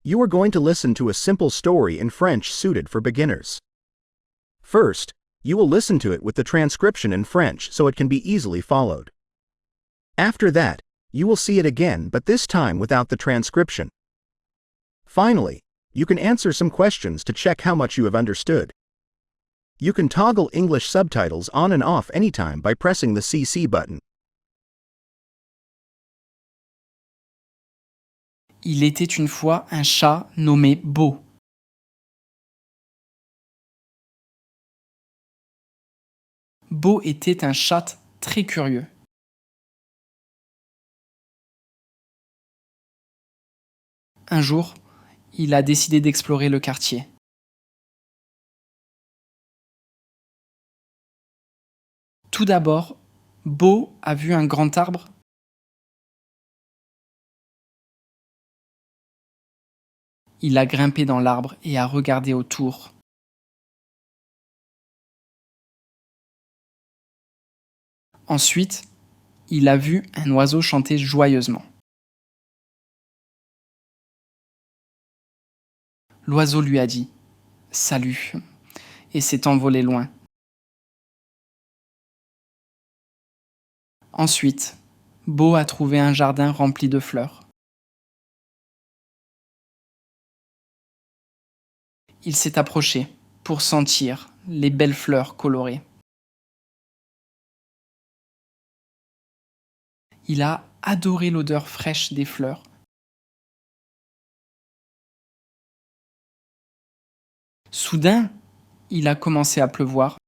You are going to listen to a simple story in French suited for beginners. First, you will listen to it with the transcription in French so it can be easily followed. After that, you will see it again but this time without the transcription. Finally, you can answer some questions to check how much you have understood. You can toggle English subtitles on and off anytime by pressing the CC button. Il était une fois un chat nommé Beau. Beau était un chat très curieux. Un jour, il a décidé d'explorer le quartier. Tout d'abord, Beau a vu un grand arbre. Il a grimpé dans l'arbre et a regardé autour. Ensuite, il a vu un oiseau chanter joyeusement. L'oiseau lui a dit « Salut » et s'est envolé loin. Ensuite, Beau a trouvé un jardin rempli de fleurs. Il s'est approché pour sentir les belles fleurs colorées. Il a adoré l'odeur fraîche des fleurs. Soudain, il a commencé à pleuvoir.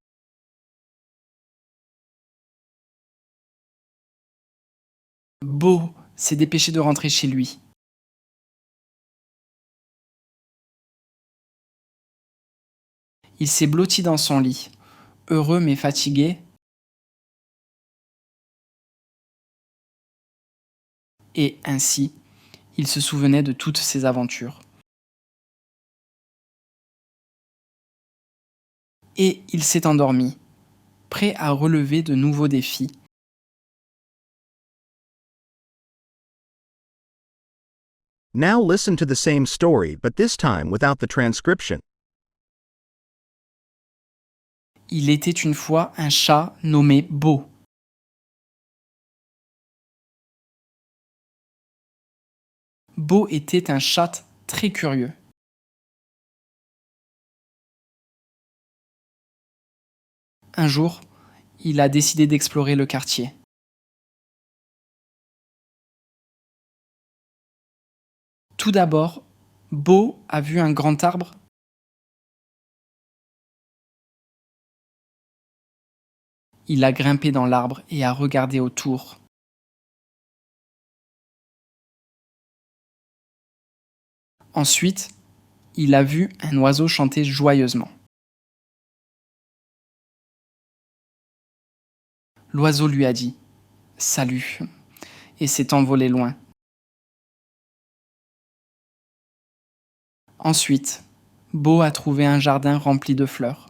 Beau s'est dépêché de rentrer chez lui. Il s'est blotti dans son lit, heureux mais fatigué. Et ainsi, il se souvenait de toutes ses aventures. Et il s'est endormi, prêt à relever de nouveaux défis. Now listen to the same story but this time without the transcription. Il était une fois un chat nommé Beau. Beau était un chat très curieux. Un jour, il a décidé d'explorer le quartier. Tout d'abord, Beau a vu un grand arbre. Il a grimpé dans l'arbre et a regardé autour. Ensuite, il a vu un oiseau chanter joyeusement. L'oiseau lui a dit « Salut » et s'est envolé loin. Ensuite, Beau a trouvé un jardin rempli de fleurs.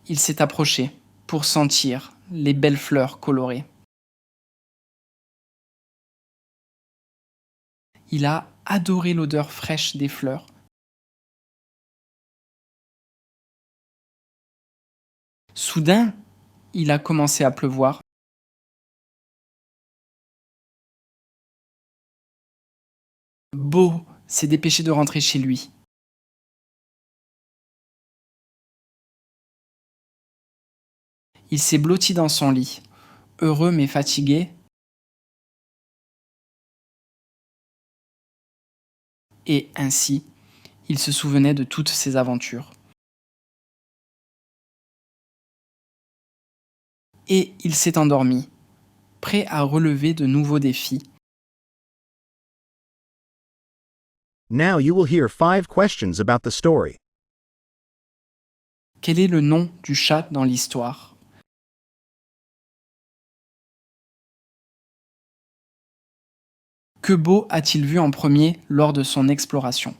Il s'est approché pour sentir les belles fleurs colorées. Il a adoré l'odeur fraîche des fleurs. Soudain, il a commencé à pleuvoir. Beau s'est dépêché de rentrer chez lui. Il s'est blotti dans son lit, heureux mais fatigué. Et ainsi, il se souvenait de toutes ses aventures. Et il s'est endormi, prêt à relever de nouveaux défis. Now you will hear 5 questions about the story. Quel est le nom du chat dans l'histoire? Que Beau a-t-il vu en premier lors de son exploration?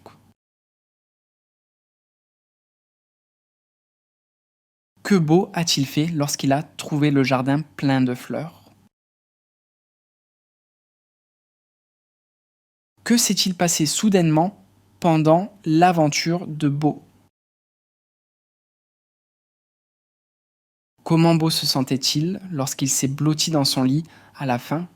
Que Beau a-t-il fait lorsqu'il a trouvé le jardin plein de fleurs? Que s'est-il passé soudainement pendant l'aventure de Bo? Comment Bo se sentait-il lorsqu'il s'est blotti dans son lit à la fin?